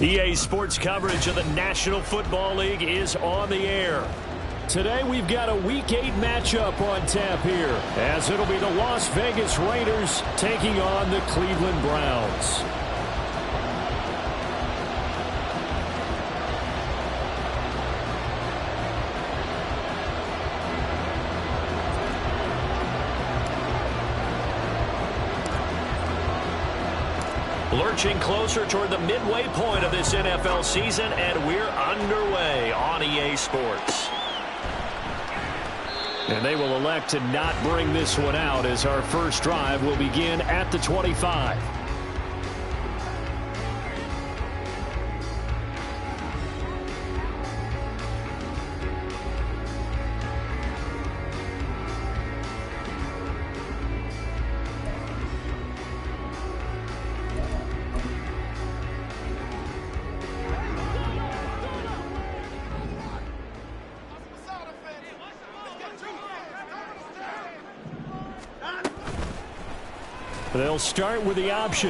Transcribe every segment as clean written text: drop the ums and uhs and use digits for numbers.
EA Sports coverage of the National Football League is on the air. Today we've got a Week 8 matchup on tap here, as it'll be the Las Vegas Raiders taking on the Cleveland Browns. Lurching closer toward the midway point of this NFL season, and we're underway on EA Sports. And they will elect to not bring this one out, as our first drive will begin at the 25. They'll start with the option.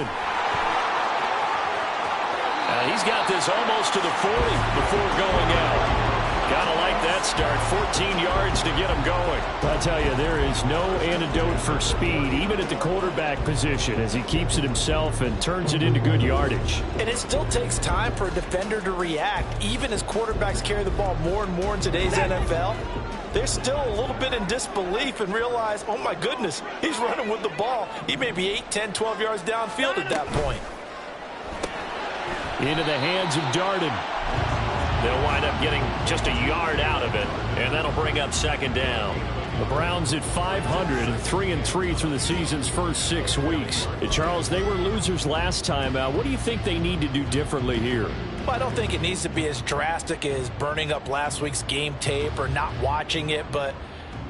He's got this almost to the 40 before going out. Gotta like that start. 14 yards to get him going. I'll tell you, there is no antidote for speed, even at the quarterback position, as he keeps it himself and turns it into good yardage. And it still takes time for a defender to react, even as quarterbacks carry the ball more and more in today's NFL. They're still a little bit in disbelief and realize, oh my goodness, he's running with the ball. He may be 8, 10, 12 yards downfield at that point. Into the hands of Darden. They'll wind up getting just a yard out of it, and that'll bring up second down. The Browns at 500 and 3-3 through the season's first 6 weeks. Charles, they were losers last time out. What do you think they need to do differently here? Well, I don't think it needs to be as drastic as burning up last week's game tape or not watching it, but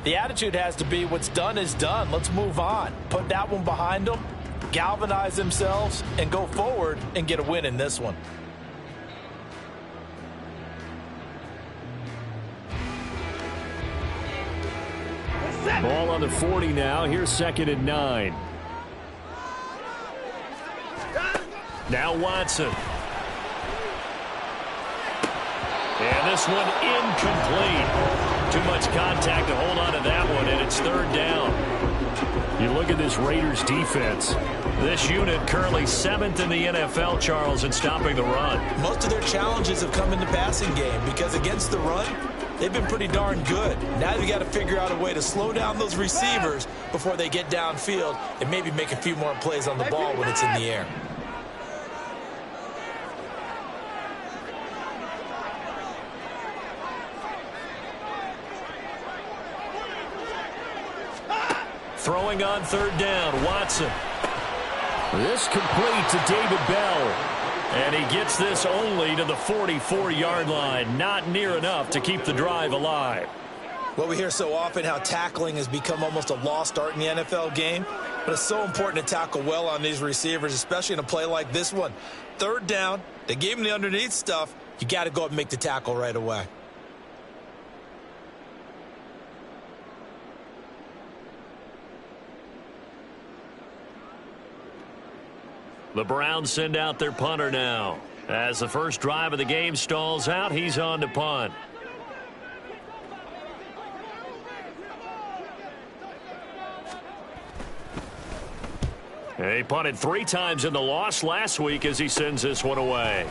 the attitude has to be what's done is done. Let's move on. Put that one behind them, galvanize themselves, and go forward and get a win in this one. Ball on the 40 now. Here's 2nd and 9. Now Watson. And this one incomplete. Too much contact to hold on to that one, and it's 3rd down. You look at this Raiders defense. This unit currently 7th in the NFL, Charles, in stopping the run. Most of their challenges have come in the passing game because against the run, they've been pretty darn good. Now they've got to figure out a way to slow down those receivers before they get downfield and maybe make a few more plays on the ball when it's in the air. Throwing on 3rd down, Watson. This complete to David Bell. And he gets this only to the 44-yard line. Not near enough to keep the drive alive. Well, we hear so often how tackling has become almost a lost art in the NFL game. But it's so important to tackle well on these receivers, especially in a play like this one. 3rd down, they gave him the underneath stuff. You got to go up and make the tackle right away. The Browns send out their punter now. As the first drive of the game stalls out, he's on to punt. He punted 3 times in the loss last week as he sends this one away.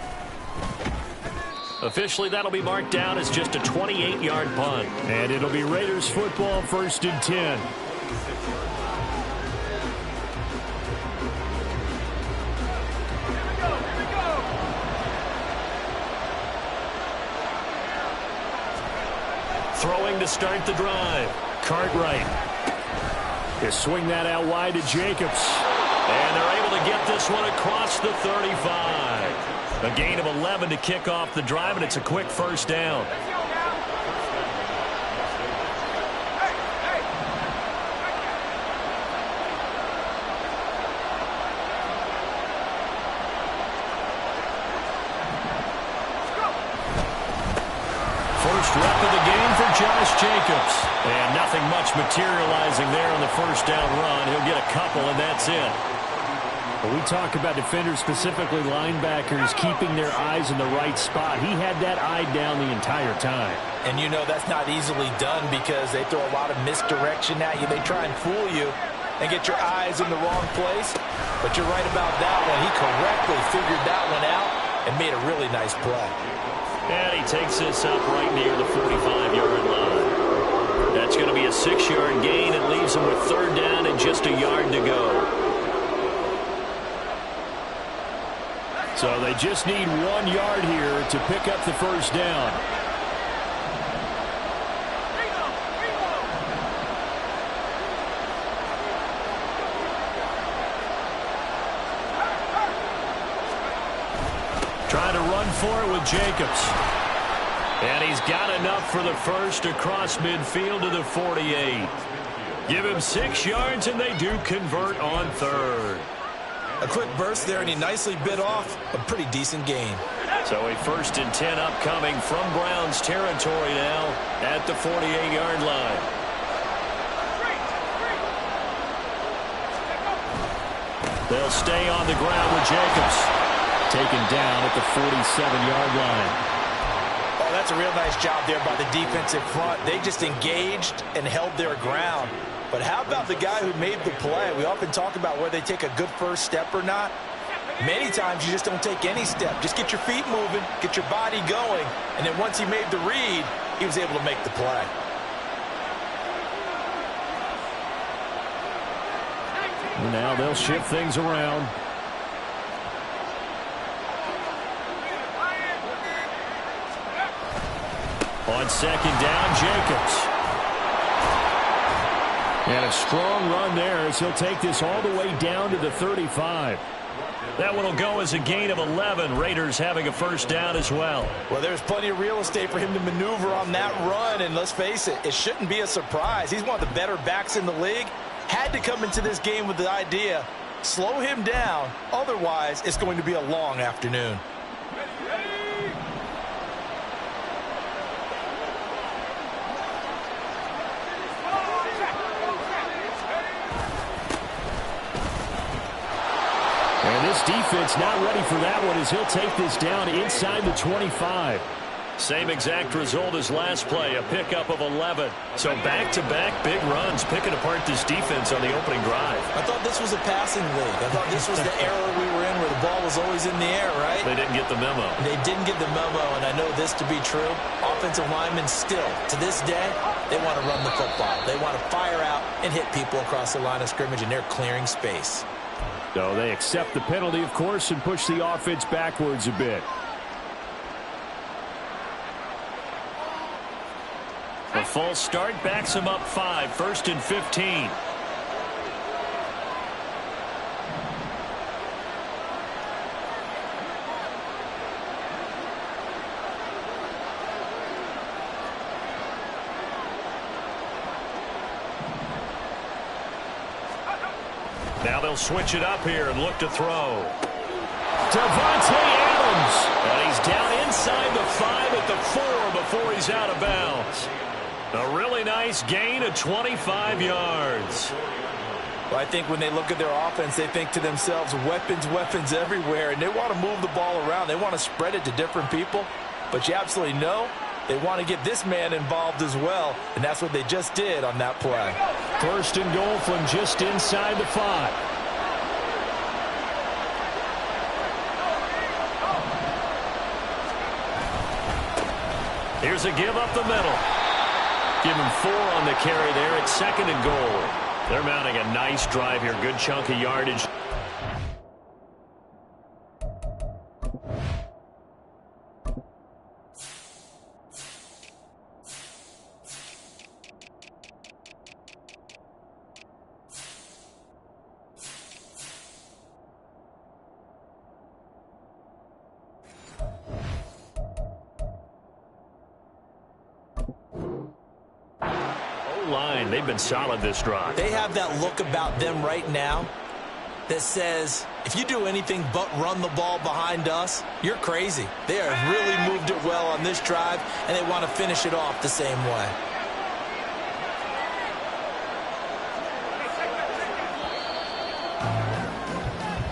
Officially, that'll be marked down as just a 28-yard punt. And it'll be Raiders football, 1st and 10. Throwing to start the drive. Cartwright. They swing that out wide to Jacobs. And they're able to get this one across the 35. A gain of 11 to kick off the drive, and it's a quick 1st down. First rep of the game for Josh Jacobs. And nothing much materializing there on the 1st down run. He'll get a couple, and that's it. When we talk about defenders, specifically linebackers, keeping their eyes in the right spot, he had that eye down the entire time. And you know that's not easily done because they throw a lot of misdirection at you. They try and fool you and get your eyes in the wrong place. But you're right about that one. He correctly figured that one out and made a really nice play. And he takes this up right near the 45-yard line. That's going to be a 6-yard gain. It leaves him with 3rd down and just a yard to go. So they just need 1 yard here to pick up the 1st down. Trying to run for it with Jacobs. And he's got enough for the 1st across midfield to the 48. Give him 6 yards, and they do convert on 3rd. A quick burst there, and he nicely bit off a pretty decent gain. So a 1st and 10 upcoming from Browns territory now at the 48-yard line. They'll stay on the ground with Jacobs. Taken down at the 47-yard line. Oh, that's a real nice job there by the defensive front. They just engaged and held their ground. But how about the guy who made the play? We often talk about whether they take a good first step or not. Many times you just don't take any step. Just get your feet moving, get your body going, and then once he made the read, he was able to make the play. Now they'll shift things around. On 2nd down, Jacobs. And a strong run there as he'll take this all the way down to the 35. That one will go as a gain of 11. Raiders having a 1st down as well. Well, there's plenty of real estate for him to maneuver on that run, and let's face it, it shouldn't be a surprise. He's one of the better backs in the league. Had to come into this game with the idea, slow him down, otherwise it's going to be a long afternoon. And this defense not ready for that one as he'll take this down inside the 25. Same exact result as last play, a pickup of 11. So back-to-back big runs, picking apart this defense on the opening drive. I thought this was a passing league. I thought this was the era we were in where the ball was always in the air, right? They didn't get the memo. They didn't get the memo, and I know this to be true. Offensive linemen still, to this day, they want to run the football. They want to fire out and hit people across the line of scrimmage, and they're clearing space. So they accept the penalty, of course, and push the offense backwards a bit. A false start backs him up 5, 1st and 15. Now they'll switch it up here and look to throw. Davante Adams. And he's down inside the 5 at the 4 before he's out of bounds. A really nice gain of 25 yards. Well, I think when they look at their offense, they think to themselves, weapons, weapons everywhere, and they want to move the ball around. They want to spread it to different people, but you absolutely know they want to get this man involved as well, and that's what they just did on that play. 1st and goal from just inside the 5. Here's a give up the middle. Give him 4 on the carry there at 2nd and goal. They're mounting a nice drive here. Good chunk of yardage. Line. They've been solid this drive. They have that look about them right now that says, if you do anything but run the ball behind us, you're crazy. They have really moved it well on this drive, and they want to finish it off the same way.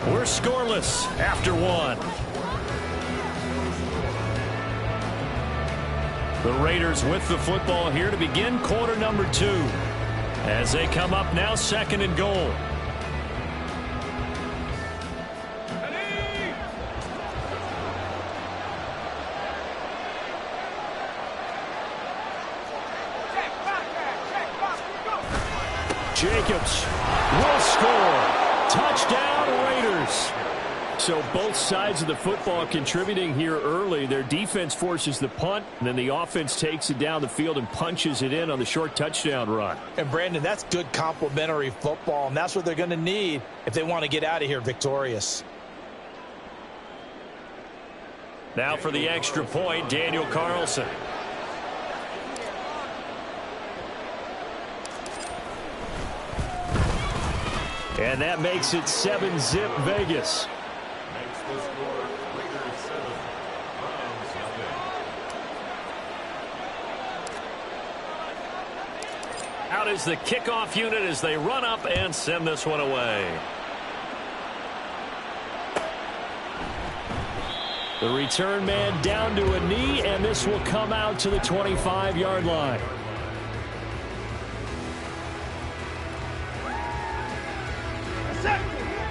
We're scoreless after one. The Raiders with the football here to begin quarter number 2. As they come up now, 2nd and goal. Jacobs will score. Touchdown, Raiders. So both sides of the football contributing here early. Their defense forces the punt, and then the offense takes it down the field and punches it in on the short touchdown run. And, Brandon, that's good complementary football, and that's what they're going to need if they want to get out of here victorious. Now for the extra point, Daniel Carlson. And that makes it 7-zip Vegas. Out is the kickoff unit as they run up and send this one away. The return man down to a knee, and this will come out to the 25-yard line.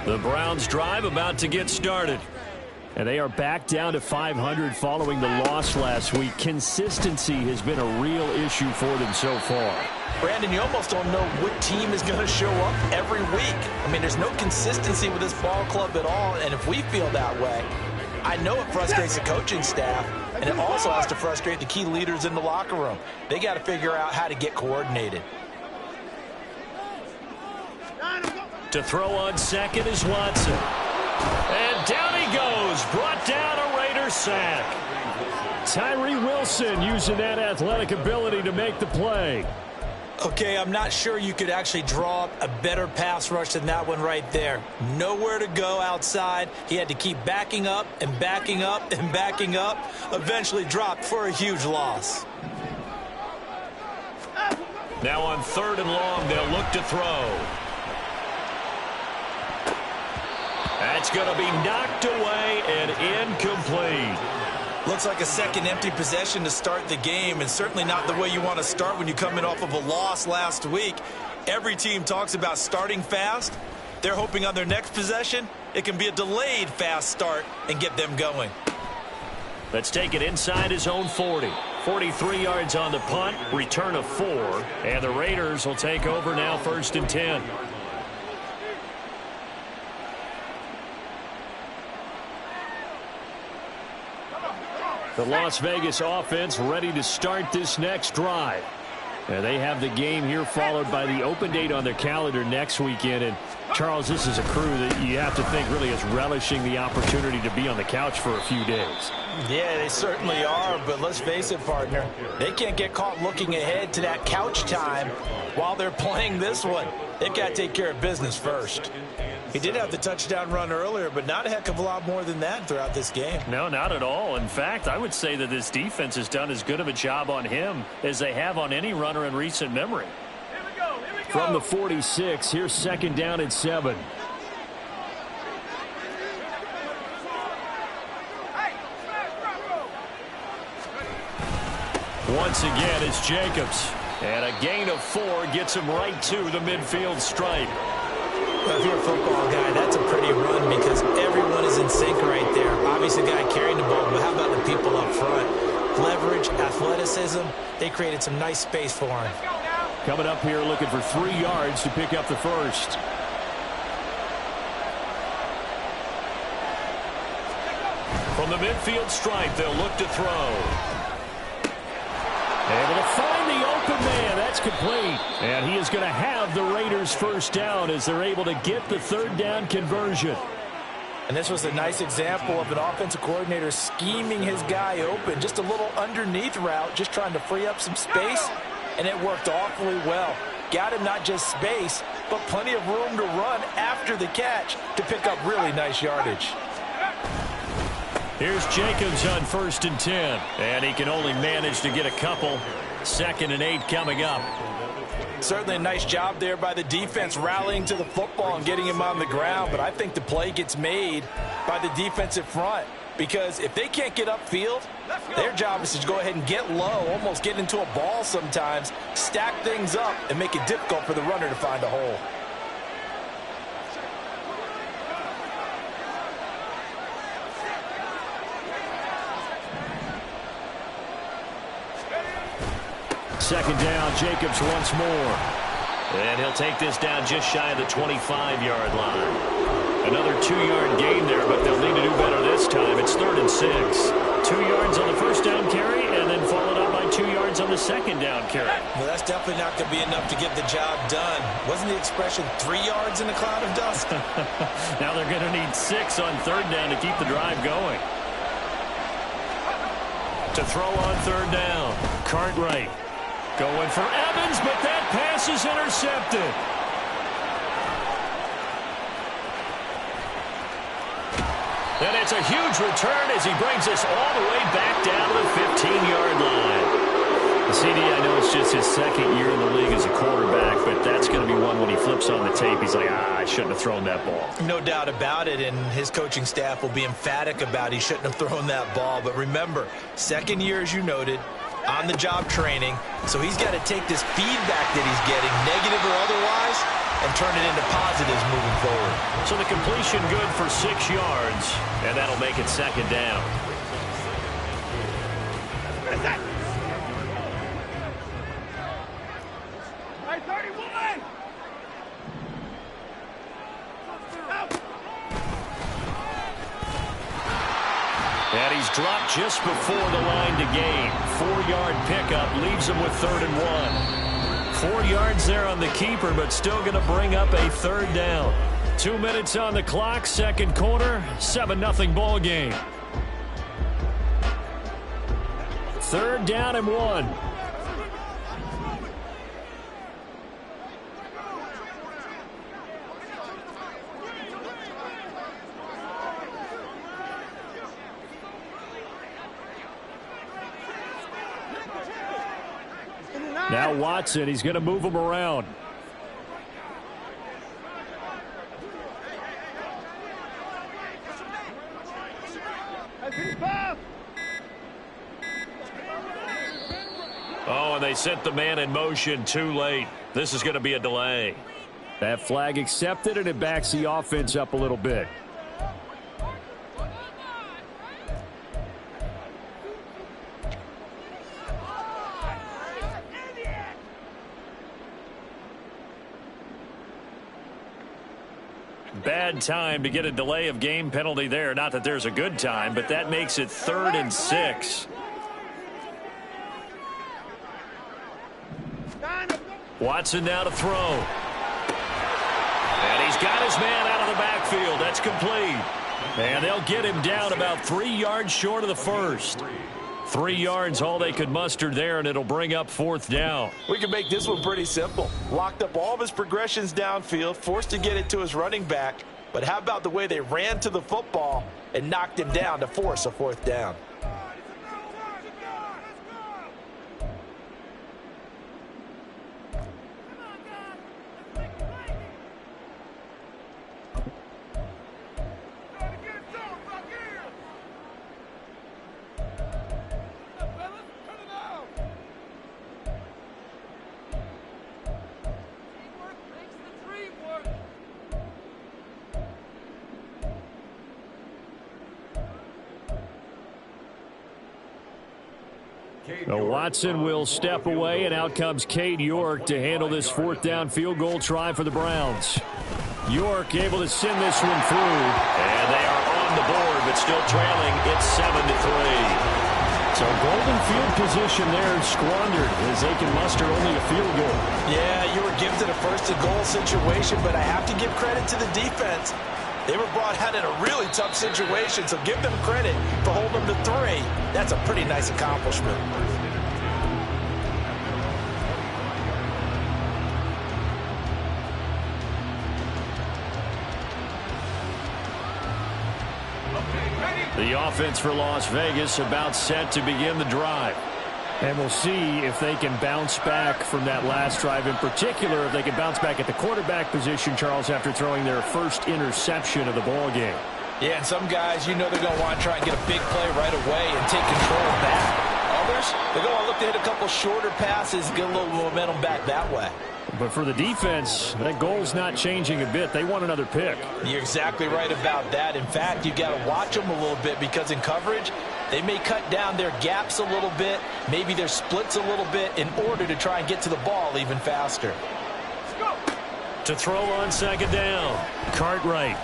The Browns drive about to get started. And they are back down to 500 following the loss last week. Consistency has been a real issue for them so far. Brandon, you almost don't know what team is going to show up every week. I mean, there's no consistency with this ball club at all, and if we feel that way, I know it frustrates the coaching staff, and it also has to frustrate the key leaders in the locker room. They got to figure out how to get coordinated. To throw on second is Watson. And down he goes. Brought down, a Raider sack. Tyree Wilson using that athletic ability to make the play. Okay, I'm not sure you could actually draw up a better pass rush than that one right there. Nowhere to go outside. He had to keep backing up and backing up and backing up. Eventually dropped for a huge loss. Now on 3rd and long, they'll look to throw. That's going to be knocked away and incomplete. Looks like a second empty possession to start the game, and certainly not the way you want to start when you're coming off of a loss last week. Every team talks about starting fast. They're hoping on their next possession it can be a delayed fast start and get them going. Let's take it inside his own 40. 43 yards on the punt, return of 4, and the Raiders will take over now 1st and 10. The Las Vegas offense ready to start this next drive. And they have the game here followed by the open date on their calendar next weekend. And, Charles, this is a crew that you have to think really is relishing the opportunity to be on the couch for a few days. Yeah, they certainly are, but let's face it, partner. They can't get caught looking ahead to that couch time while they're playing this one. They've got to take care of business first. He did have the touchdown run earlier, but not a heck of a lot more than that throughout this game. No, not at all. In fact, I would say that this defense has done as good of a job on him as they have on any runner in recent memory. Here we go. From the 46, here's 2nd down and 7. Once again, it's Jacobs. And a gain of 4 gets him right to the midfield stripe. Well, if you're a football guy, that's a pretty run because everyone is in sync right there. Obviously, the guy carrying the ball, but how about the people up front? Leverage, athleticism, they created some nice space for him. Coming up here looking for 3 yards to pick up the first. From the midfield stripe, they'll look to throw. Able to find the open man. That's complete. And he is going to have the Raiders first down as they're able to get the 3rd down conversion. And this was a nice example of an offensive coordinator scheming his guy open. Just a little underneath route, just trying to free up some space. And it worked awfully well. Got him not just space, but plenty of room to run after the catch to pick up really nice yardage. Here's Jacobs on 1st and 10. And he can only manage to get a couple. 2nd and 8 coming up. Certainly a nice job there by the defense rallying to the football and getting him on the ground, but I think the play gets made by the defensive front because if they can't get upfield, their job is to go ahead and get low, almost get into a ball sometimes, stack things up, and make it difficult for the runner to find a hole. Second down, Jacobs once more. And he'll take this down just shy of the 25-yard line. Another 2-yard gain there, but they'll need to do better this time. It's 3rd and 6. 2 yards on the first down carry, and then followed up by 2 yards on the second down carry. Well, that's definitely not going to be enough to get the job done. Wasn't the expression 3 yards in a cloud of dust? Now they're going to need 6 on 3rd down to keep the drive going. To throw on 3rd down, Cartwright. Going for Evans, but that pass is intercepted. And it's a huge return as he brings us all the way back down to the 15-yard line. CD, I know it's just his second year in the league as a quarterback, but that's going to be one when he flips on the tape. He's like, I shouldn't have thrown that ball. No doubt about it, and his coaching staff will be emphatic about he shouldn't have thrown that ball. But remember, second year, as you noted, on-the-job training, so he's got to take this feedback that he's getting, negative or otherwise, and turn it into positives moving forward. So the completion good for 6 yards, and that'll make it second down. And he's dropped just before the line to gain. 4-yard pickup leaves him with 3rd and 1. 4 yards there on the keeper, but still going to bring up a 3rd down. 2 minutes on the clock, second quarter, 7-0 ball game. 3rd down and 1. Now Watson, he's going to move him around. Oh, and they sent the man in motion too late. This is going to be a delay. That flag accepted, and it backs the offense up a little bit. Bad time to get a delay of game penalty there. Not that there's a good time, but that makes it 3rd and 6. Watson now to throw. And he's got his man out of the backfield. That's complete. And they'll get him down about 3 yards short of the first. 3 yards all they could muster there, and it'll bring up 4th down. We can make this one pretty simple. Locked up all of his progressions downfield, forced to get it to his running back. But how about the way they ran to the football and knocked him down to force a 4th down? Now Watson will step away, and out comes Cade York to handle this 4th down field goal try for the Browns. York able to send this one through. And they are on the board, but still trailing. It's 7-3. So golden field position there squandered as they can muster only a field goal. Yeah, you were gifted a first-and-goal situation, but I have to give credit to the defense. They were brought out in a really tough situation, so give them credit for holding them to 3. That's a pretty nice accomplishment. The offense for Las Vegas about set to begin the drive. And we'll see if they can bounce back from that last drive, in particular, if they can bounce back at the quarterback position, Charles, after throwing their first interception of the ball game. Yeah, and some guys, they're going to want to try and get a big play right away and take control back. Others, they're going to look to hit a couple shorter passes, get a little momentum back that way. But for the defense, that goal's not changing a bit. They want another pick. You're exactly right about that. In fact, you got to watch them a little bit because in coverage, they may cut down their gaps a little bit, maybe their splits a little bit in order to try and get to the ball even faster. To throw on second down, Cartwright.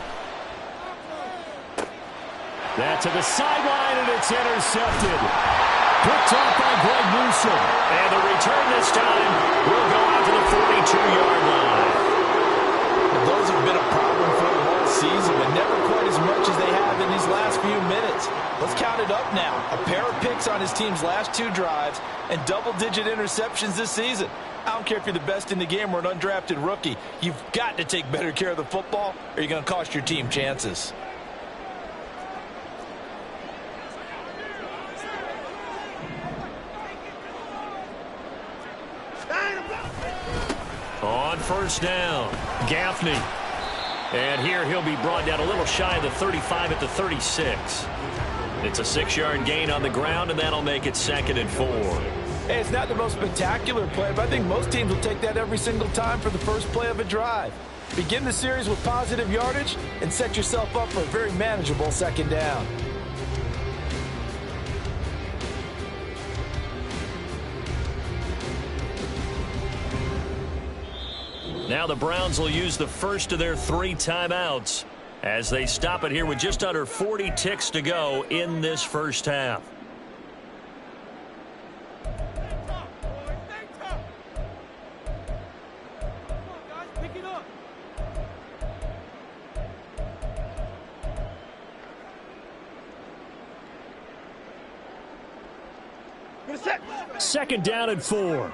That to the sideline, and it's intercepted. Picked off by Greg Newsome. And the return this time will go out to the 42-yard line. Those have been a problem for them all season, but never quite as much as they have in these last few minutes. Let's count it up now. A pair of picks on his team's last 2 drives and double-digit interceptions this season. I don't care if you're the best in the game or an undrafted rookie. You've got to take better care of the football or you're going to cost your team chances. On first down, Gaffney. And here he'll be brought down a little shy of the 35 at the 36. It's a 6-yard gain on the ground, and that'll make it 2nd and 4. Hey, it's not the most spectacular play, but I think most teams will take that every single time for the first play of a drive. Begin the series with positive yardage and set yourself up for a very manageable 2nd down. Now the Browns will use the first of their 3 timeouts as they stop it here with just under 40 ticks to go in this first half. Second down and 4.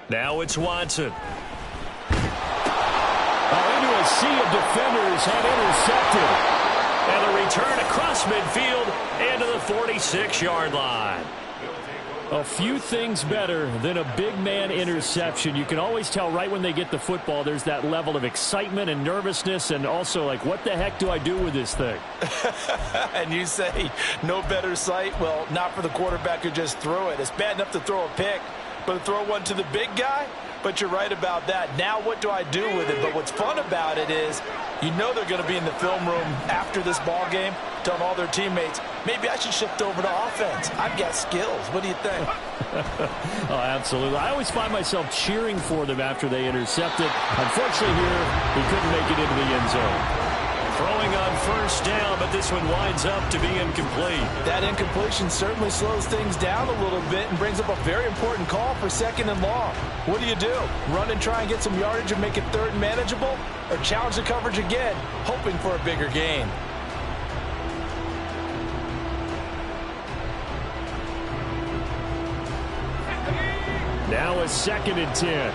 Now it's Watson. Into a sea of defenders, had intercepted. And the return across midfield and to the 46-yard line. A few things better than a big man interception. You can always tell right when they get the football, there's that level of excitement and nervousness, and also like, what the heck do I do with this thing? And you say, no better sight? Well, not for the quarterback who just threw it. It's bad enough to throw a pick, but to throw one to the big guy? But you're right about that. Now what do I do with it? But what's fun about it is they're going to be in the film room after this ball game telling all their teammates, maybe I should shift over to offense. I've got skills. What do you think? Oh, absolutely. I always find myself cheering for them after they intercept it. Unfortunately here, he couldn't make it into the end zone. Throwing on first down, but this one winds up to be incomplete. That incompletion certainly slows things down a little bit and brings up a very important call for 2nd and long. What do? Run and try and get some yardage and make it 3rd and manageable? Or challenge the coverage again, hoping for a bigger gain? Now a 2nd and 10.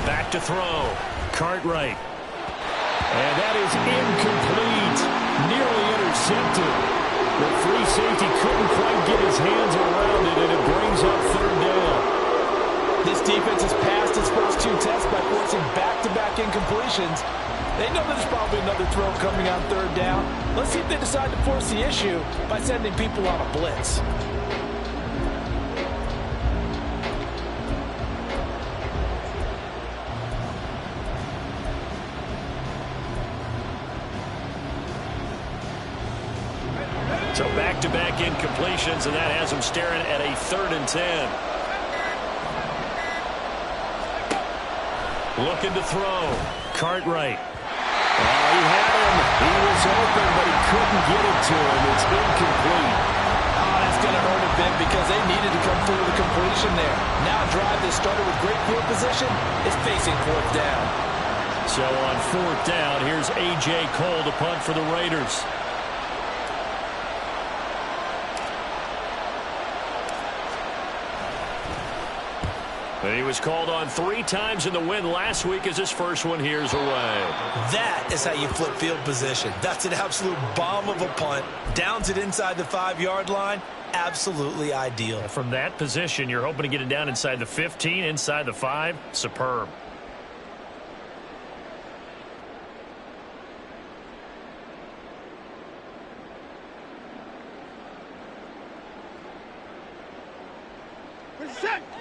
Back to throw. Cartwright. And that is incomplete. Nearly intercepted. The free safety couldn't quite get his hands around it, and it brings up 3rd down. This defense has passed its first 2 tests by forcing back-to-back incompletions. They know there's probably another throw coming on 3rd down. Let's see if they decide to force the issue by sending people on a blitz. So back-to-back incompletions, and that has them staring at a 3rd and 10. Looking to throw. Cartwright. He had him. He was open, but he couldn't get it to him. It's incomplete. Oh, that's going to hurt a bit because they needed to come through with a completion there. Now a drive that started with great field position is facing 4th down. So on 4th down, here's A.J. Cole to punt for the Raiders. And he was called on 3 times in the win last week as his first one here's away. That is how you flip field position. That's an absolute bomb of a punt. Downs it inside the 5-yard line. Absolutely ideal. From that position, you're hoping to get it down inside the 15, inside the 5. Superb.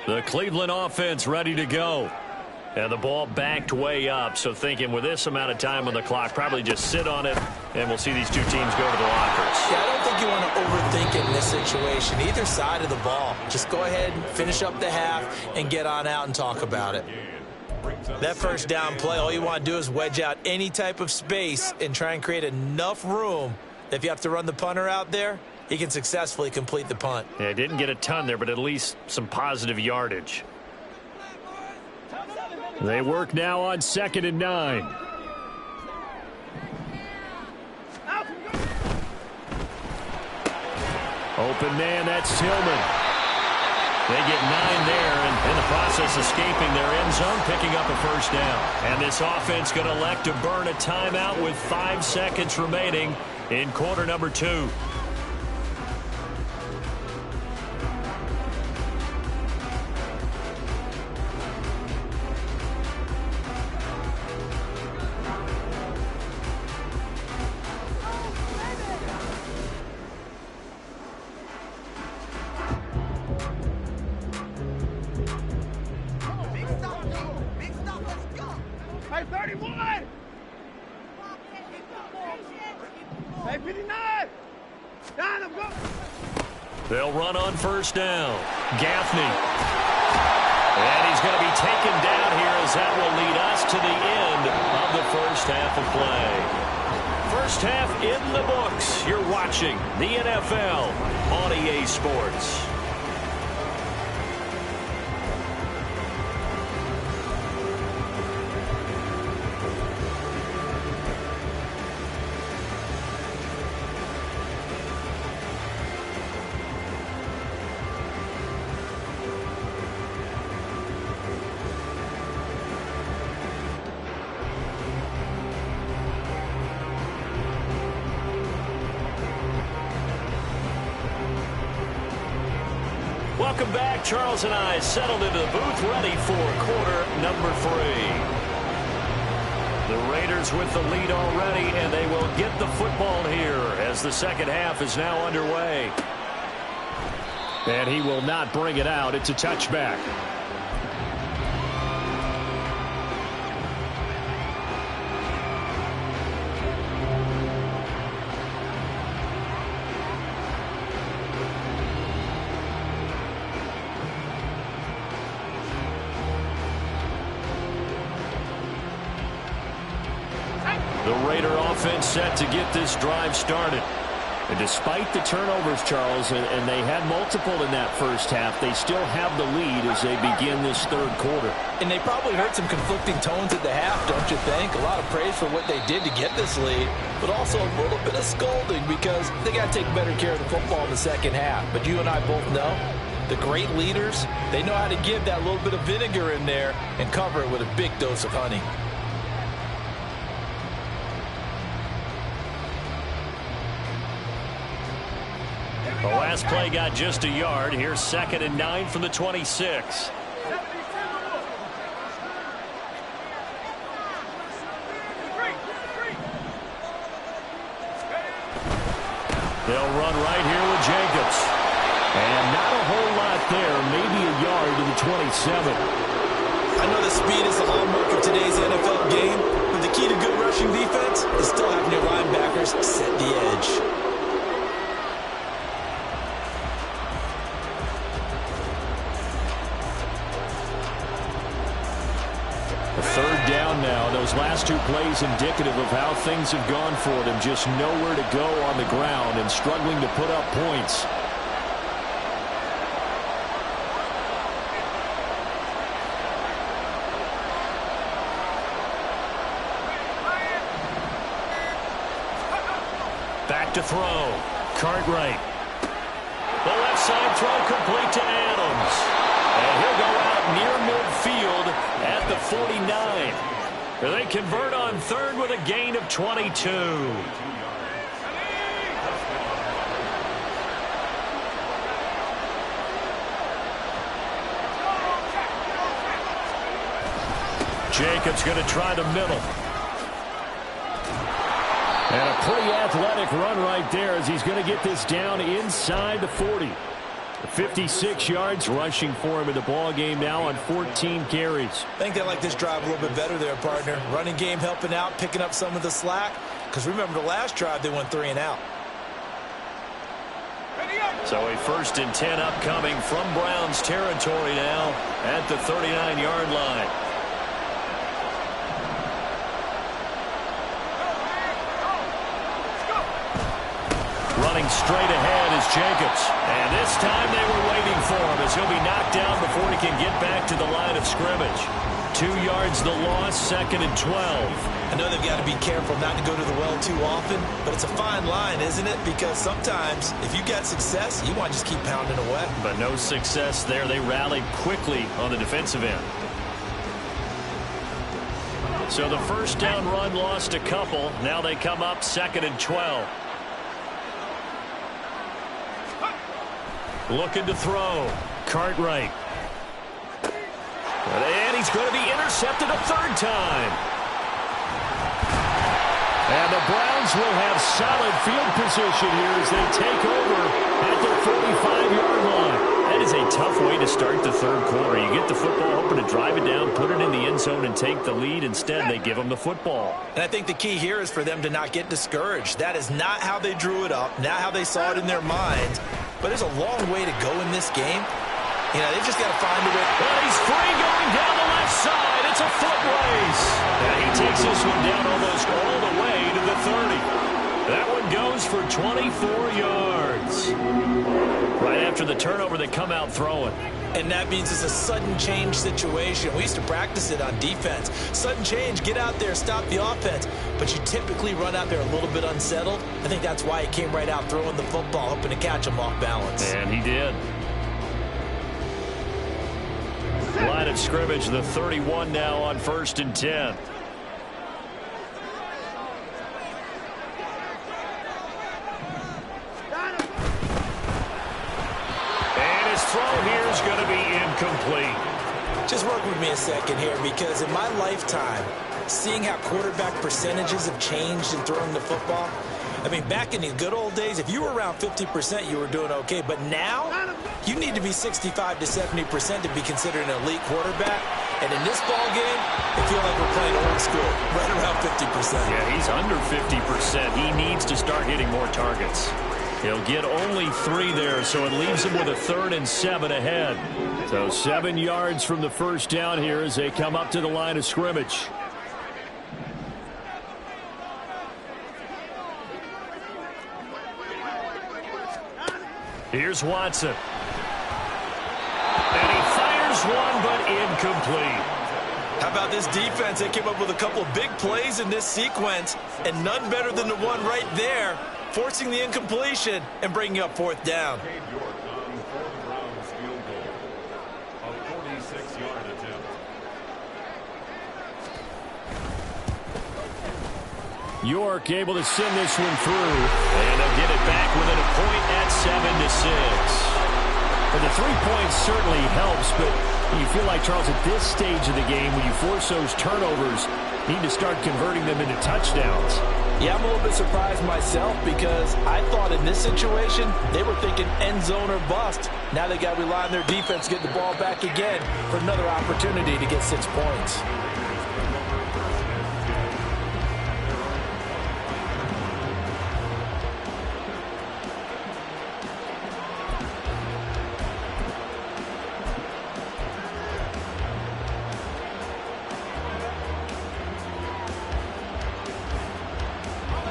The Cleveland offense ready to go. And the ball backed way up. So thinking with this amount of time on the clock, probably just sit on it, and we'll see these two teams go to the lockers. Yeah, I don't think you want to overthink it in this situation. Either side of the ball. Just go ahead and finish up the half and get on out and talk about it. That first down play, all you want to do is wedge out any type of space and try and create enough room that if you have to run the punter out there, he can successfully complete the punt. Yeah, didn't get a ton there, but at least some positive yardage. They work now on 2nd and 9. Open man, that's Tillman. They get 9 there, and in the process escaping their end zone, picking up a first down. And this offense going to elect to burn a timeout with 5 seconds remaining in quarter number 2. They'll run on first down. Gaffney. And he's going to be taken down here as that will lead us to the end of the first half of play. First half in the books. You're watching the NFL on EA Sports. Welcome back. Charles and I settled into the booth, ready for quarter number 3. The Raiders with the lead already, and they will get the football here as the second half is now underway. And he will not bring it out. It's a touchback. The Raider offense set to get this drive started. And despite the turnovers, Charles, and they had multiple in that first half, they still have the lead as they begin this third quarter. And they probably heard some conflicting tones at the half, don't you think? A lot of praise for what they did to get this lead, but also a little bit of scolding because they got to take better care of the football in the second half. But you and I both know the great leaders, they know how to give that little bit of vinegar in there and cover it with a big dose of honey. The last play got just a yard. Here's 2nd and 9 from the 26. They'll run right here with Jacobs. And not a whole lot there. Maybe a yard to the 27. I know the speed is the hallmark of today's NFL game, but the key to good rushing defense is still having your linebackers set the edge. Third down now. Those last 2 plays indicative of how things have gone for them. Just nowhere to go on the ground and struggling to put up points. Back to throw. Cartwright. The left side throw complete to Adams. And he'll go out near midfield at the 49. They convert on third with a gain of 22. Jacobs going to try the middle. And a pretty athletic run right there as he's going to get this down inside the 40. 56 yards rushing for him in the ball game now on 14 carries. I think they like this drive a little bit better there, partner. Running game helping out, picking up some of the slack. Because remember the last drive, they went 3 and out. So a 1st and 10 upcoming from Browns territory now at the 39-yard line. Running straight ahead is Jacobs. And this time they were waiting for him as he'll be knocked down before he can get back to the line of scrimmage. 2 yards the loss, 2nd and 12. I know they've got to be careful not to go to the well too often, but it's a fine line, isn't it? Because sometimes if you got success, you want to just keep pounding away. But no success there. They rallied quickly on the defensive end. So the first down run lost a couple. Now they come up 2nd and 12. Looking to throw. Cartwright. And he's going to be intercepted a 3rd time. And the Browns will have solid field position here as they take over at the 45-yard line. That is a tough way to start the 3rd quarter. You get the football, hoping to drive it down, put it in the end zone, and take the lead. Instead, they give them the football. And I think the key here is for them to not get discouraged. That is not how they drew it up, not how they saw it in their minds. But there's a long way to go in this game. You know, they've just got to find a way. Well, he's free going down the left side. It's a foot race. And he takes this one down almost all the way to the 30. That one goes for 24 yards. Right after the turnover, they come out throwing. And that means it's a sudden change situation. We used to practice it on defense. Sudden change, get out there, stop the offense. But you typically run out there a little bit unsettled. I think that's why he came right out throwing the football, hoping to catch him off balance. And he did. Line of scrimmage, the 31 now on 1st and 10. And his throw here is going to be incomplete. Just work with me a second here, because in my lifetime, seeing how quarterback percentages have changed in throwing the football, I mean, back in the good old days, if you were around 50%, you were doing okay. But now, you need to be 65 to 70% to be considered an elite quarterback. And in this ball game, I feel like we're playing old school, right around 50%. Yeah, he's under 50%. He needs to start hitting more targets. He'll get only 3 there, so it leaves him with a 3rd and 7 ahead. So 7 yards from the first down here as they come up to the line of scrimmage. Here's Watson. And he fires one, but incomplete. How about this defense? They came up with a couple of big plays in this sequence, and none better than the one right there, forcing the incompletion and bringing up 4th down. York able to send this one through. And they'll get it back within a point at 7-6. But the 3 points certainly helps, but you feel like, Charles, at this stage of the game, when you force those turnovers, you need to start converting them into touchdowns. Yeah, I'm a little bit surprised myself, because I thought in this situation, they were thinking end zone or bust. Now they got to rely on their defense to get the ball back again for another opportunity to get 6 points.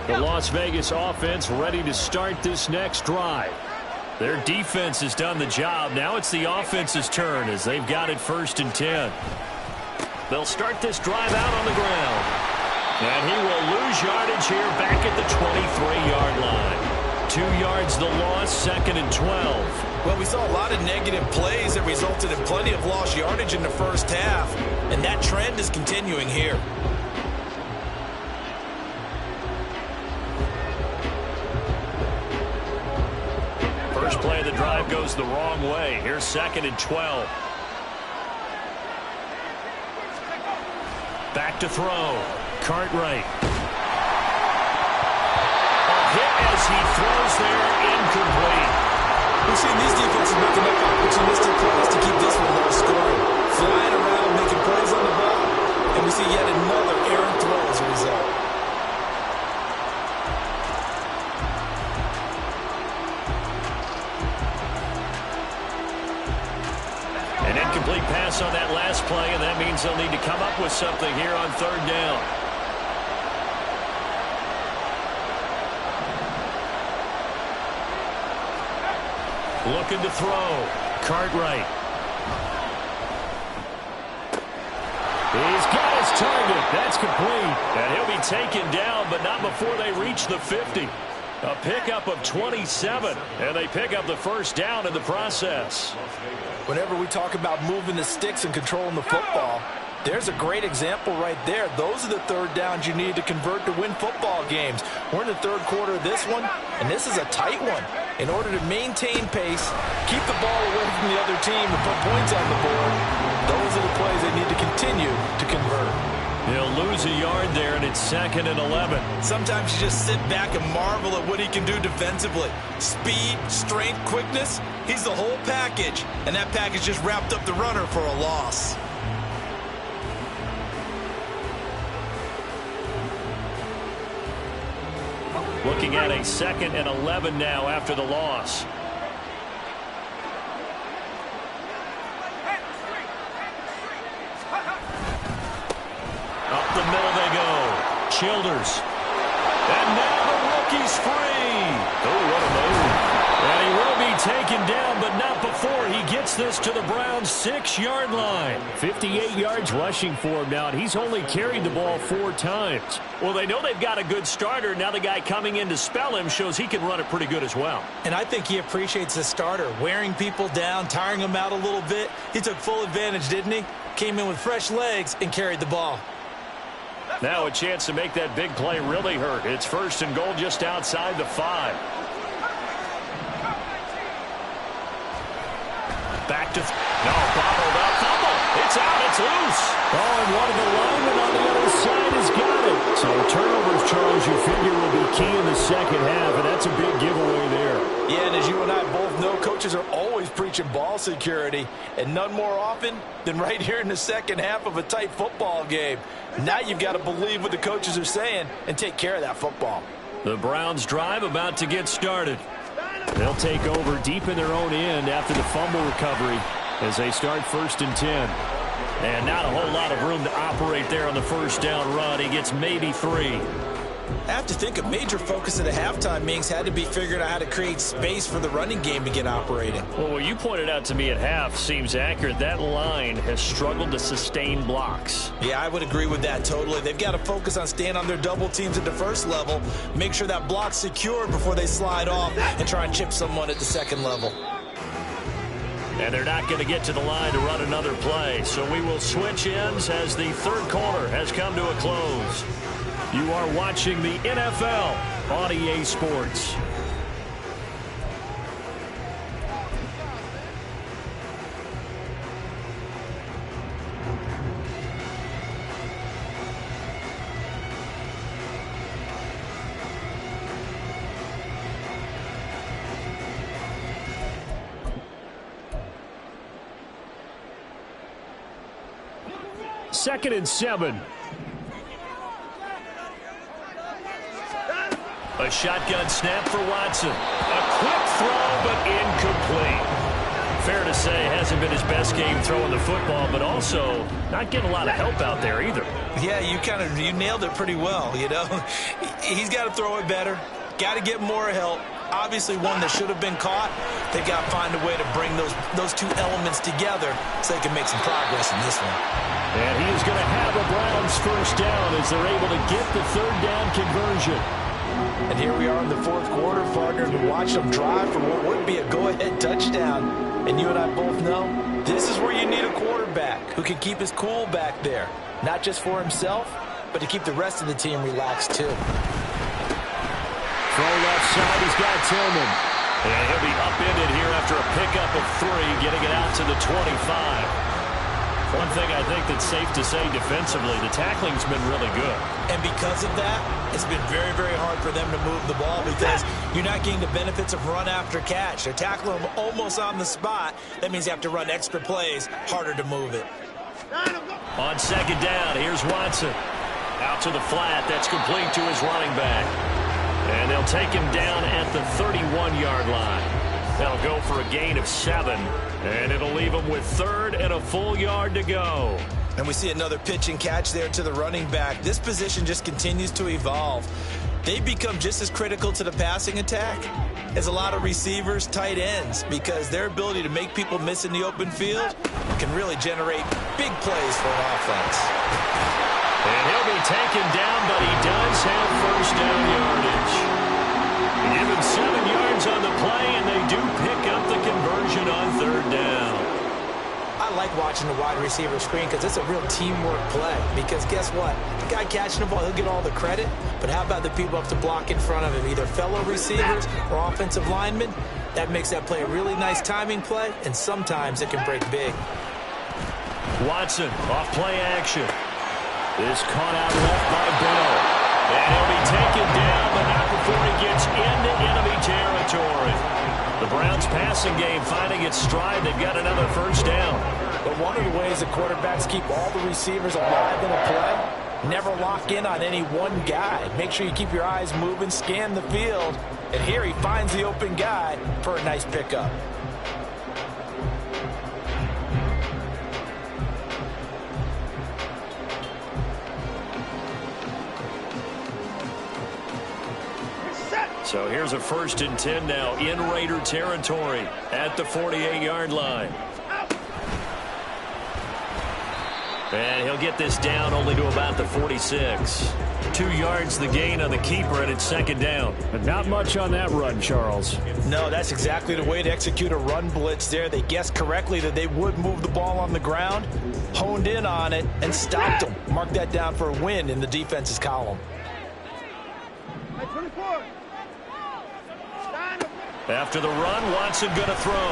The Las Vegas offense ready to start this next drive. Their defense has done the job. Now it's the offense's turn as they've got it 1st and 10. They'll start this drive out on the ground. And he will lose yardage here back at the 23-yard line. 2 yards the loss, 2nd and 12. Well, we saw a lot of negative plays that resulted in plenty of lost yardage in the first half, and that trend is continuing here. First play of the drive goes the wrong way. Here's 2nd and 12. Back to throw. Cartwright. A hit as he throws there, incomplete. We've seen these defenses make enough opportunistic plays to keep this one low scoring. Flying around, making plays on the ball, and we see yet another errant throw as a result. An incomplete pass on that last play, and that means they'll need to come up with something here on 3rd down. Looking to throw. Cartwright. He's got his target. That's complete. And he'll be taken down, but not before they reach the 50. A pickup of 27, and they pick up the first down in the process. Whenever we talk about moving the sticks and controlling the football, there's a great example right there. Those are the 3rd downs you need to convert to win football games. We're in the 3rd quarter of this one, and this is a tight one. In order to maintain pace, keep the ball away from the other team and put points on the board, those are the plays they need to continue to convert. He'll lose a yard there, and it's 2nd and 11. Sometimes you just sit back and marvel at what he can do defensively. Speed, strength, quickness, he's the whole package. And that package just wrapped up the runner for a loss. Looking at a 2nd and 11 now after the loss. Up the middle they go. Childers. And now the rookie's free. Oh, what a move. And he will be taken down, but not before he gets this to the Browns' 6-yard line. 58 yards rushing for him now, and he's only carried the ball 4 times. Well, they know they've got a good starter. Now the guy coming in to spell him shows he can run it pretty good as well. And I think he appreciates the starter, wearing people down, tiring them out a little bit. He took full advantage, didn't he? Came in with fresh legs and carried the ball. Now a chance to make that big play really hurt. It's 1st and goal just outside the 5. Back to no, bottled up, fumble. It's out, it's loose. Oh, and one of the linemen on the other side has got it. So turnovers, Charles, you figure will be key in the 2nd half, and that's a big giveaway there. Yeah, and as you and I both know, coaches are always preaching ball security, and none more often than right here in the 2nd half of a tight football game. Now you've got to believe what the coaches are saying and take care of that football. The Browns drive about to get started. They'll take over deep in their own end after the fumble recovery as they start 1st and 10. And not a whole lot of room to operate there on the 1st down run. He gets maybe 3. I have to think a major focus at the halftime meetings had to be figuring out how to create space for the running game to get operating. Well, what you pointed out to me at half seems accurate. That line has struggled to sustain blocks. Yeah, I would agree with that totally. They've got to focus on staying on their double teams at the 1st level, make sure that block's secured before they slide off and try and chip someone at the 2nd level. And they're not going to get to the line to run another play. So we will switch ends as the 3rd quarter has come to a close. You are watching the NFL on EA Sports. Second and 7. A shotgun snap for Watson. A quick throw, but incomplete. Fair to say, hasn't been his best game throwing the football, but also not getting a lot of help out there either. Yeah, you nailed it pretty well, you know. He's got to throw it better. Got to get more help. Obviously one that should have been caught. They've got to find a way to bring those 2 elements together so they can make some progress in this one. And he is going to have a Browns 1st down as they're able to get the 3rd down conversion. And here we are in the fourth quarter, partner, and watch them drive for what would be a go-ahead touchdown. And you and I both know this is where you need a quarterback who can keep his cool back there, not just for himself, but to keep the rest of the team relaxed too. Throw left side, he's got Tillman. And he'll be upended here after a pickup of 3, getting it out to the 25. One thing I think that's safe to say defensively, the tackling's been really good. And because of that, it's been very, very hard for them to move the ball because you're not getting the benefits of run after catch. They're tackling them almost on the spot. That means you have to run extra plays, harder to move it. On second down, here's Watson. Out to the flat, that's complete to his running back. And they'll take him down at the 31-yard line. That'll go for a gain of 7, and it'll leave him with 3rd and a full yard to go. And we see another pitch and catch there to the running back. This position just continues to evolve. They become just as critical to the passing attack as a lot of receivers, tight ends, because their ability to make people miss in the open field can really generate big plays for an offense. And he'll be taken down, but he does have first down yardage. Give him 7 yards on the play, and they do pick up the conversion on 3rd down. I like watching the wide receiver screen because it's a real teamwork play. Because guess what? The guy catching the ball, he'll get all the credit. But how about the people up to block in front of him, either fellow receivers or offensive linemen? That makes that play a really nice timing play, and sometimes it can break big. Watson off play action. Is caught out left by Bell. And he'll be taken down, but not before he gets into enemy territory. The Browns passing game finding its stride. They've got another first down. But one of the ways the quarterbacks keep all the receivers alive in a play, never lock in on any one guy. Make sure you keep your eyes moving, scan the field. And here he finds the open guy for a nice pickup. So here's a 1st and 10 now in Raider territory at the 48-yard line. And he'll get this down only to about the 46. 2 yards the gain on the keeper, and it's 2nd down. But not much on that run, Charles. No, that's exactly the way to execute a run blitz there. They guessed correctly that they would move the ball on the ground, honed in on it, and stopped them. Mark that down for a win in the defense's column. After the run, Watson going to throw.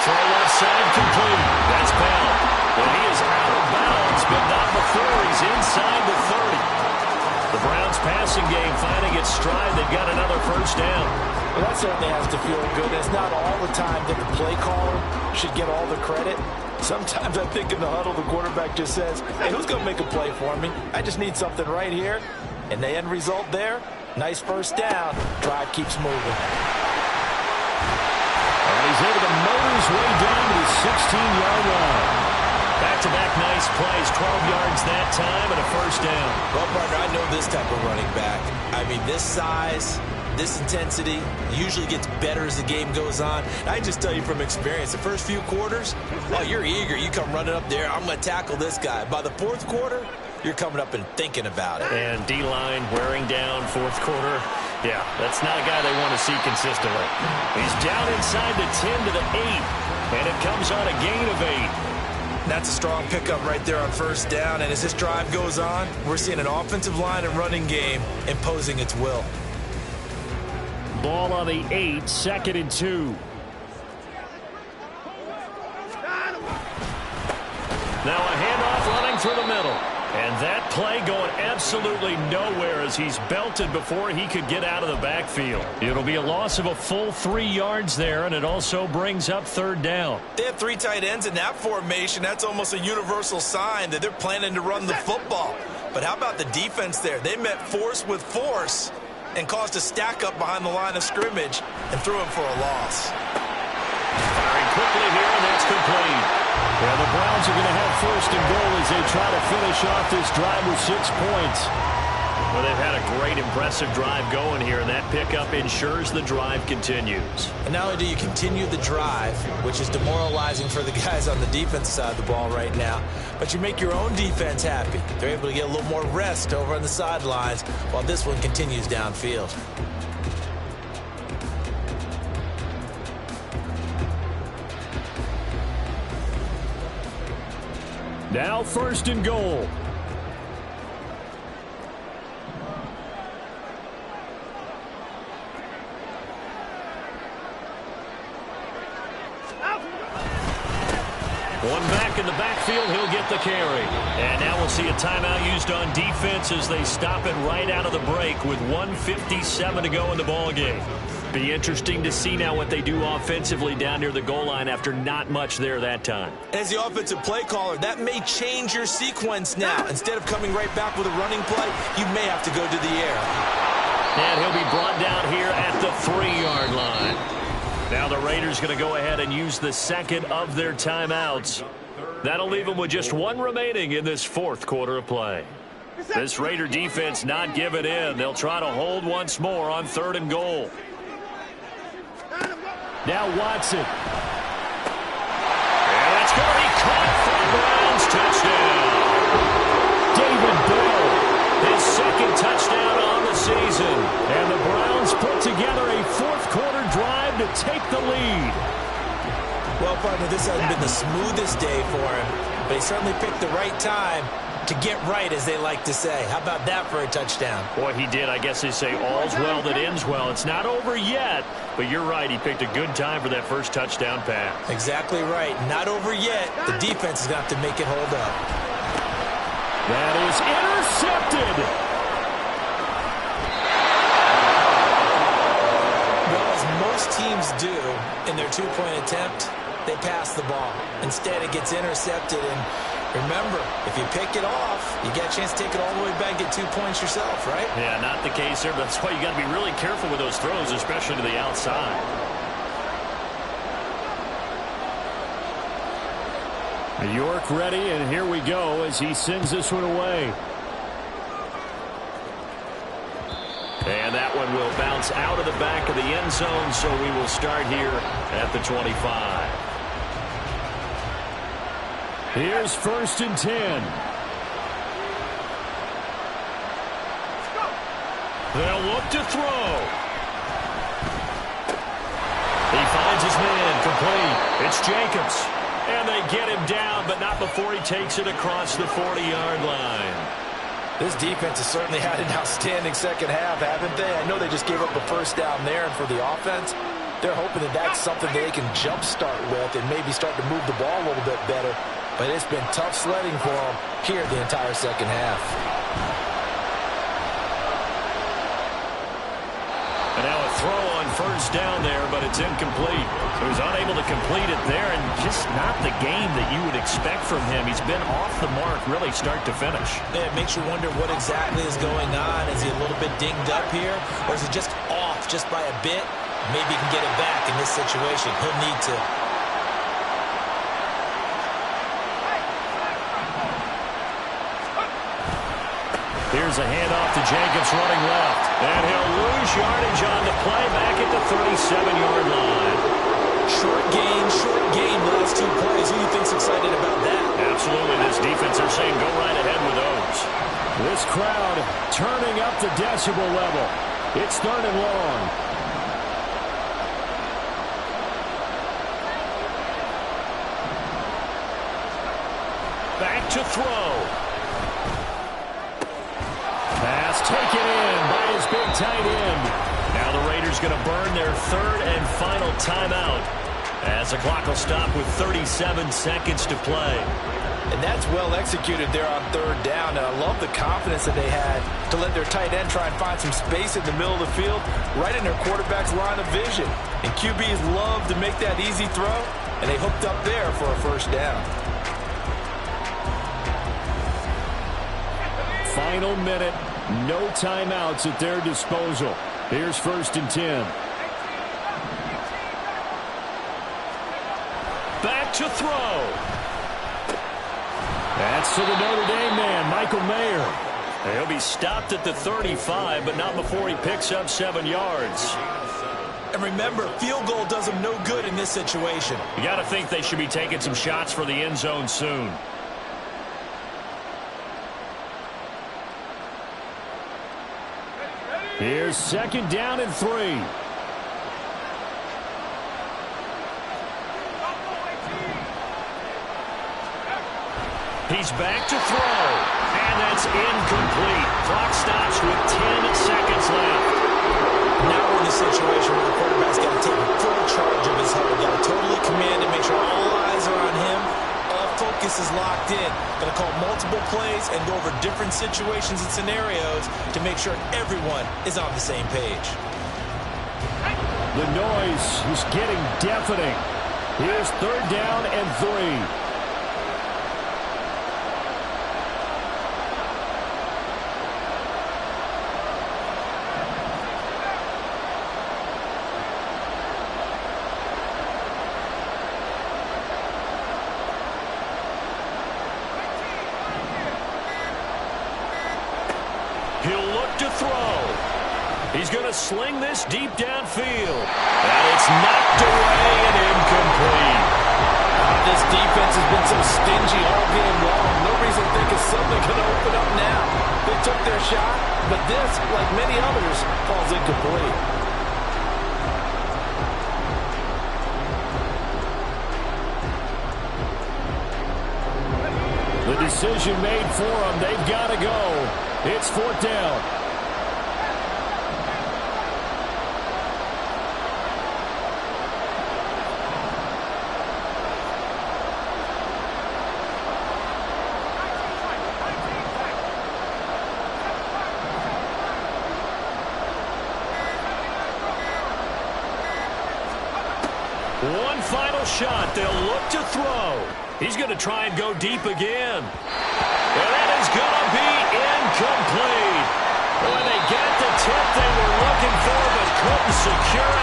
Throw left side complete. That's Bell. Well, he is out of bounds, but not before he's inside the 30. The Browns passing game finding its stride. They've got another first down. Well, that certainly has to feel good. It's not all the time that the play caller should get all the credit. Sometimes I think in the huddle, the quarterback just says, hey, who's going to make a play for me? I just need something right here. And the end result there, nice first down. Drive keeps moving. And he's able to motor his way down to the 16-yard line. Back-to-back nice plays, 12 yards that time, and a first down. Well, partner, I know this type of running back. I mean, this size, this intensity usually gets better as the game goes on. I just tell you from experience, the first few quarters, oh, you're eager. You come running up there, I'm going to tackle this guy. By the fourth quarter, you're coming up and thinking about it. And D-line wearing down fourth quarter. Yeah, that's not a guy they want to see consistently. He's down inside the 10 to the 8, and it comes on a gain of 8. That's a strong pickup right there on first down. And as this drive goes on, we're seeing an offensive line and running game imposing its will. Ball on the 8, 2nd and 2. Now a handoff running through the middle. And that play going absolutely nowhere as he's belted before he could get out of the backfield. It'll be a loss of a full 3 yards there, and it also brings up 3rd down. They have 3 tight ends in that formation. That's almost a universal sign that they're planning to run the football. But how about the defense there? They met force with force and caused a stack up behind the line of scrimmage and threw him for a loss. Firing quickly here, and that's complete. Yeah, the Browns are going to have 1st and goal as they try to finish off this drive with 6 points. Well, they've had a great, impressive drive going here, and that pickup ensures the drive continues. And not only do you continue the drive, which is demoralizing for the guys on the defense side of the ball right now, but you make your own defense happy. They're able to get a little more rest over on the sidelines while this one continues downfield. Now 1st and goal. One back in the backfield, he'll get the carry. And now we'll see a timeout used on defense as they stop it right out of the break with 1:57 to go in the ballgame. Be interesting to see now what they do offensively down near the goal line after not much there that time. As the offensive play caller, that may change your sequence now. Instead of coming right back with a running play, you may have to go to the air. And he'll be brought down here at the 3-yard line. Now the Raiders going to go ahead and use the second of their timeouts. That'll leave them with just one remaining in this 4th quarter of play. This Raider defense not giving in. They'll try to hold once more on 3rd and goal. Now Watson. And that's going to be caught for the Browns. Touchdown. David Bell, his 2nd touchdown on the season. And the Browns put together a 4th quarter drive to take the lead. Well, partner, this hasn't been the smoothest day for him, but he certainly picked the right time to get right, as they like to say. How about that for a touchdown? Boy, he did. I guess they say all's well that ends well. It's not over yet, but you're right. He picked a good time for that first touchdown pass. Exactly right. Not over yet. The defense is going to have to make it hold up. That is intercepted. Well, as most teams do in their 2-point attempt, they pass the ball. Instead, it gets intercepted, and remember, if you pick it off, you get a chance to take it all the way back and get 2 points yourself, right? Yeah, not the case there, but that's why you got to be really careful with those throws, especially to the outside. York ready, and here we go as he sends this one away. And that one will bounce out of the back of the end zone, so we will start here at the 25. Here's 1st and 10. They'll look to throw. He finds his man complete. It's Jacobs. And they get him down, but not before he takes it across the 40-yard line. This defense has certainly had an outstanding second half, haven't they? I know they just gave up a first down there, and for the offense, they're hoping that that's something they can jumpstart with and maybe start to move the ball a little bit better. But it's been tough sledding for them here the entire second half. And now a throw on first down there, but it's incomplete. He was unable to complete it there, and just not the game that you would expect from him. He's been off the mark really start to finish. Yeah, it makes you wonder what exactly is going on. Is he a little bit dinged up here, or is he just off just by a bit? Maybe he can get it back in this situation. He'll need to. Here's a handoff to Jacobs running left. And he'll lose yardage on the play back at the 37-yard line. Short gain, last 2 plays. Who do you think's excited about that? Absolutely. This defense, they're saying go right ahead with those. This crowd turning up the decibel level. It's 3rd and long. Back to throw. Pass taken in by his big tight end. Now the Raiders going to burn their 3rd and final timeout as the clock will stop with 37 seconds to play. And that's well executed there on 3rd down. And I love the confidence that they had to let their tight end try and find some space in the middle of the field, right in their quarterback's line of vision. And QBs love to make that easy throw, and they hooked up there for a first down. Final minute, no timeouts at their disposal. Here's 1st and 10. Back to throw. That's to the Notre Dame man, Michael Mayer. He'll be stopped at the 35, but not before he picks up 7 yards. And remember, field goal does him no good in this situation. You got to think they should be taking some shots for the end zone soon. Here's 2nd down and 3. He's back to throw, and that's incomplete. Clock stops with 10 seconds left. Now we're in the situation where the quarterback's got to take full charge of his huddle. Got to totally command it, make sure all eyes are on him. All focus is locked in. Going to call multiple plays and go over different situations and scenarios to make sure everyone is on the same page. The noise is getting deafening. Here's 3rd down and 3. He'll look to throw. He's going to sling this deep downfield. And it's knocked away and incomplete. This defense has been so stingy all game long. No reason to think it's suddenly going to open up now. They took their shot, but this, like many others, falls incomplete. The decision made for them. They've got to go. It's 4th down. One final shot. They'll look to throw. He's going to try and go deep again. And that is going to be incomplete. Boy, they got the tip they were looking for, but couldn't secure